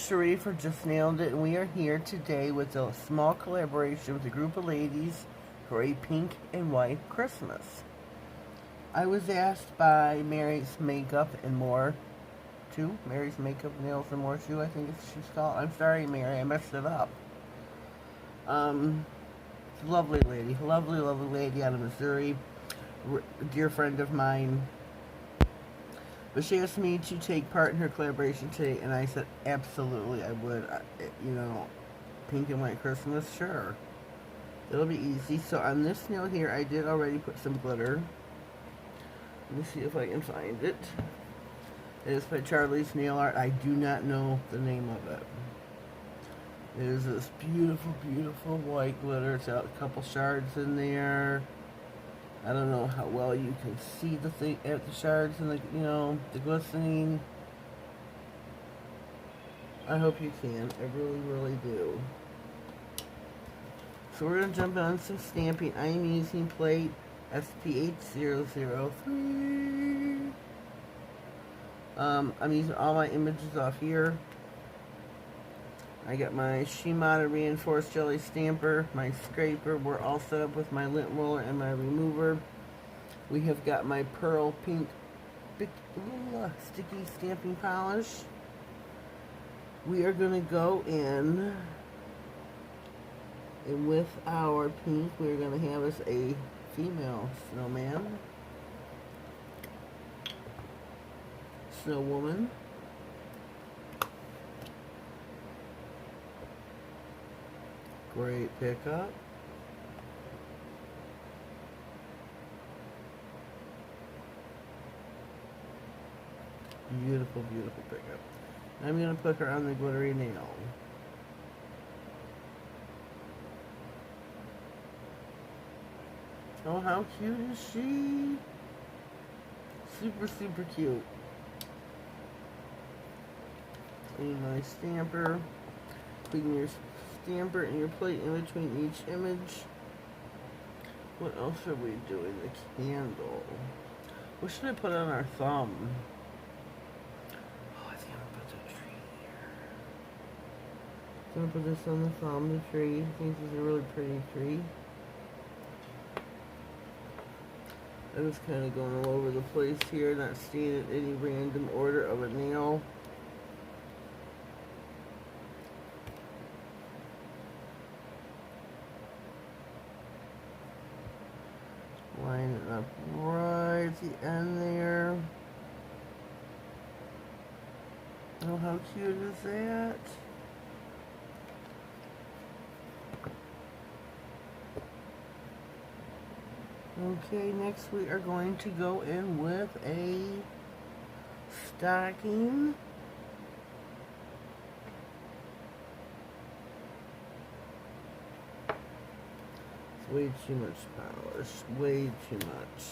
Cherie for Just Nailed It, and we are here today with a small collaboration with a group of ladies for a pink and white Christmas. I was asked by Mary's Makeup and More too. Mary's Makeup, Nails and More too, I think she's called. I'm sorry, Mary, I messed it up. Lovely lady out of Missouri, dear friend of mine. But she asked me to take part in her collaboration today, and I said, absolutely, I would. You know, pink and white Christmas, sure. It'll be easy. So on this nail here, I did already put some glitter. Let me see if I can find it. It is by Charlie's Nail Art. I do not know the name of it. It is this beautiful, beautiful white glitter. It's got a couple shards in there. I don't know how well you can see the thing at the shards and the glistening. I hope you can. I really, really do. So we're gonna jump on some stamping. I am using plate SP8003. I'm using all my images off here. I got my Shimada reinforced jelly stamper, my scraper. We're all set up with my lint roller and my remover. We have got my pearl pink sticky stamping polish. We are going to go in, and with our pink, we're going to have us a female snowman, snow woman. Great pickup. Beautiful, beautiful pickup. I'm going to put her on the glittery nail. Oh, how cute is she? Super, super cute. Clean my stamper. Clean your stamper and your plate in between each image. What else are we doing? The candle. What should I put on our thumb? Oh, I think I'm gonna put the tree here. I'm gonna put this on the thumb, the tree. I think this is a really pretty tree. I'm just kind of going all over the place here, not staying in any random order of a nail. Line it up right at the end there. Oh, how cute is that? Okay, next we are going to go in with a stocking. Way too much polish. Way too much.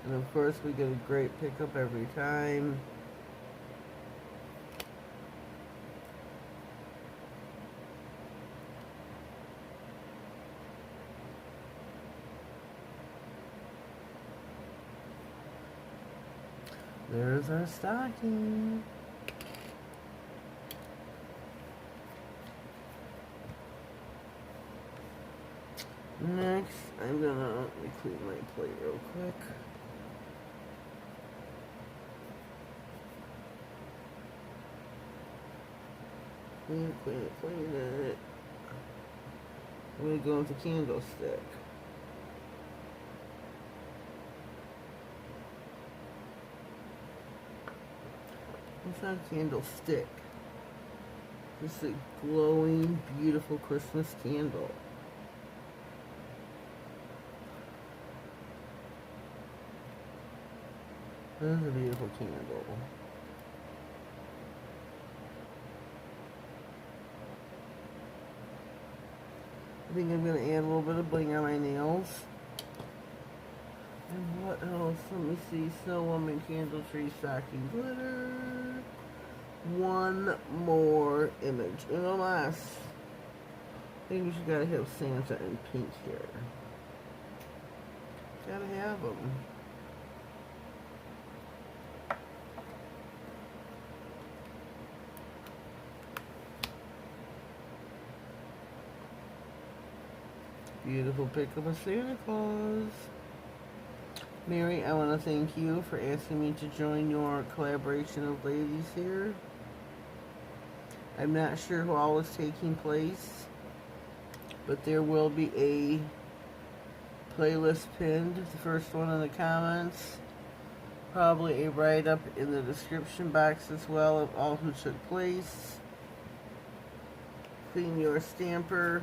And of course we get a great pickup every time. There's our stocking. Next, I'm gonna let me clean my plate real quick. Clean it. I'm gonna go into candlestick. It's not a candlestick. It's a glowing, beautiful Christmas candle. This is a beautiful candle. I think I'm going to add a little bit of bling on my nails. And what else? Let me see. Snow Woman, Candle Tree, Stocking, Glitter. One more image. Uno más. I think we should gotta have Santa in pink here. Gotta have them. Beautiful pick of a Santa Claus. Mary, I want to thank you for asking me to join your collaboration of ladies here. I'm not sure who all is taking place, but there will be a playlist pinned, the first one in the comments. Probably a write-up in the description box as well of all who took place. Clean your stamper.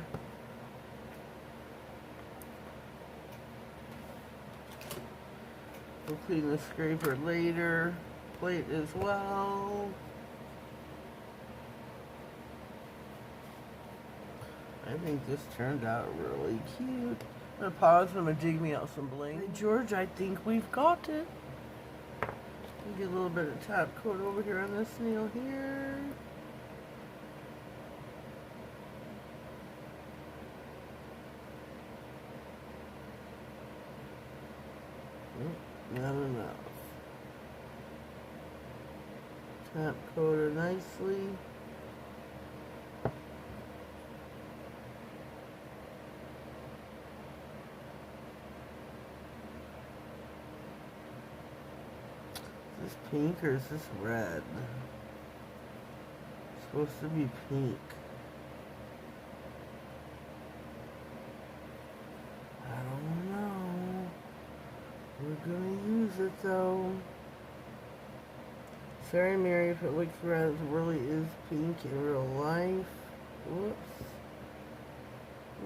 We'll clean the scraper later. Plate as well. I think this turned out really cute. I'm gonna pause and I'm gonna dig me out some bling. Hey George, I think we've got it. Get a little bit of top coat over here on this nail here. Not enough. Top coat her nicely. Is this pink or is this red? It's supposed to be pink. I don't know. We're gonna use it though. Sorry Mary if it looks red, it really is pink in real life. Whoops.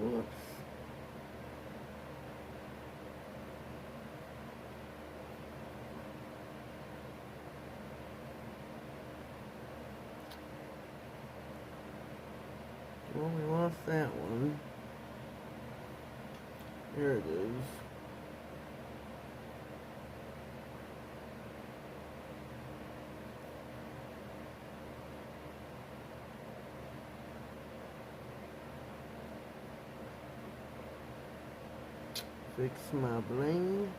Whoops. Well, we lost that one. There it is. Fix my bling.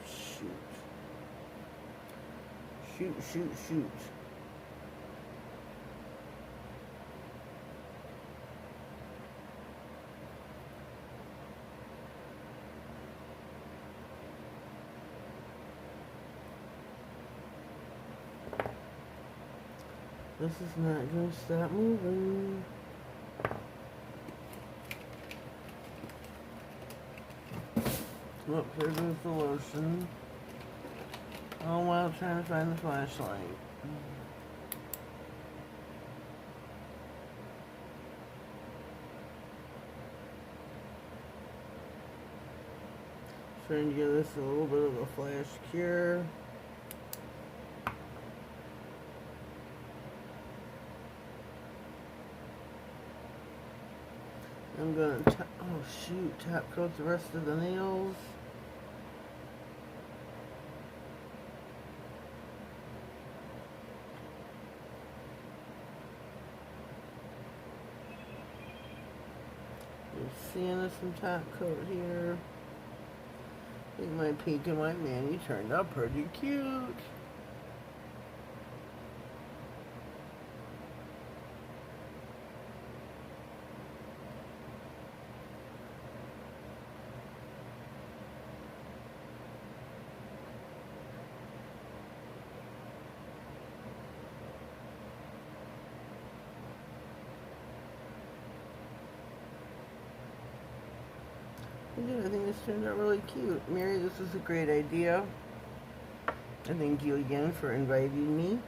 Shoot. Shoot, shoot, shoot. This is not going to stop moving. Look, there goes the lotion. All while trying to find the flashlight. Trying to give this a little bit of a flash cure. I'm gonna, oh shoot, top coat the rest of the nails. Sienna some top coat here. I think my pink and white mani turned out pretty cute. I think this turned out really cute. Mary, this is a great idea. I thank you again for inviting me.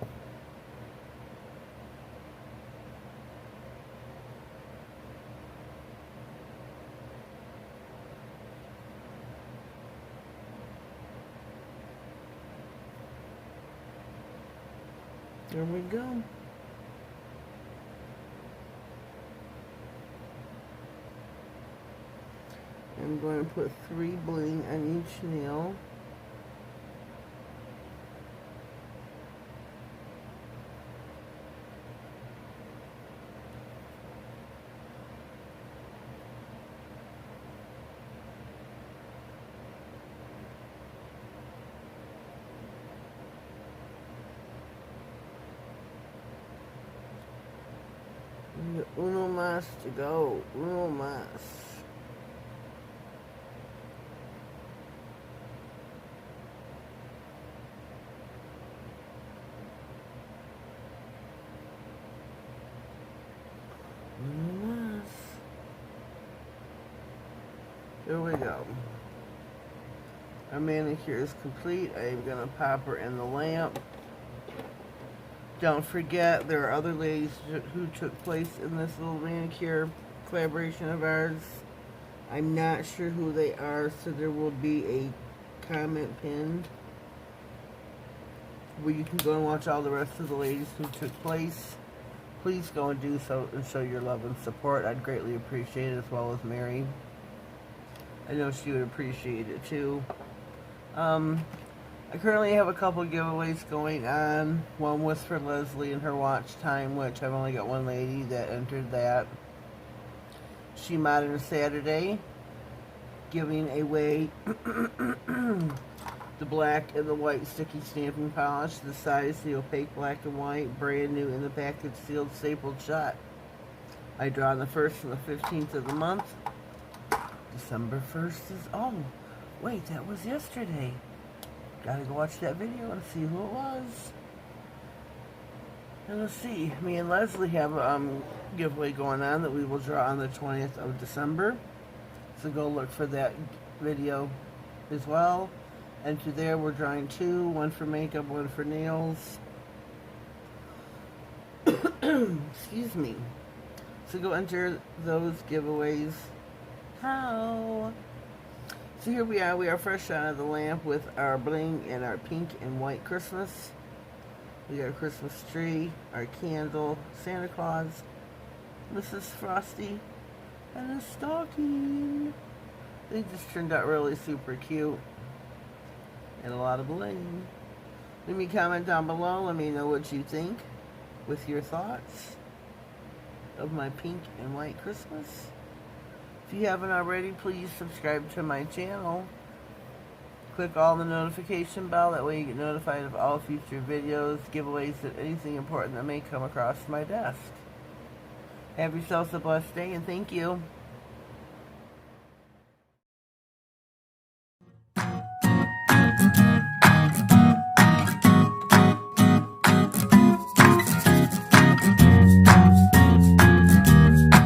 There we go. I'm going to put 3 bling on each nail. Uno más to go. Uno más. Uno más. There we go. Our manicure is complete. I am going to pop her in the lamp. Don't forget, there are other ladies who took place in this little manicure collaboration of ours. I'm not sure who they are, so there will be a comment pinned where you can go and watch all the rest of the ladies who took place. Please go and do so and show your love and support. I'd greatly appreciate it, as well as Mary. I know she would appreciate it too. I currently have a couple giveaways going on. One was for Leslie and her watch time, which I've only got one lady that entered that. She modded Saturday, giving away the black and the white sticky stamping polish, the size, the opaque black and white, brand new in the package, sealed, stapled shot. I draw on the 1st and the 15th of the month. December 1st is, oh, wait, that was yesterday. Gotta go watch that video and see who it was. And let's see, me and Leslie have a giveaway going on that we will draw on the 20th of December. So go look for that video as well. And to there, we're drawing two, one for makeup, one for nails. Excuse me. So go enter those giveaways. How? So here we are fresh out of the lamp with our bling and our pink and white Christmas. We got our Christmas tree, our candle, Santa Claus, Mrs. Frosty, and a stocking. They just turned out really super cute. And a lot of bling. Leave me a comment down below. Let me know what you think with your thoughts of my pink and white Christmas. If you haven't already, please subscribe to my channel. Click all the notification bell. That way you get notified of all future videos, giveaways, and anything important that may come across my desk. Have yourselves a blessed day, and thank you.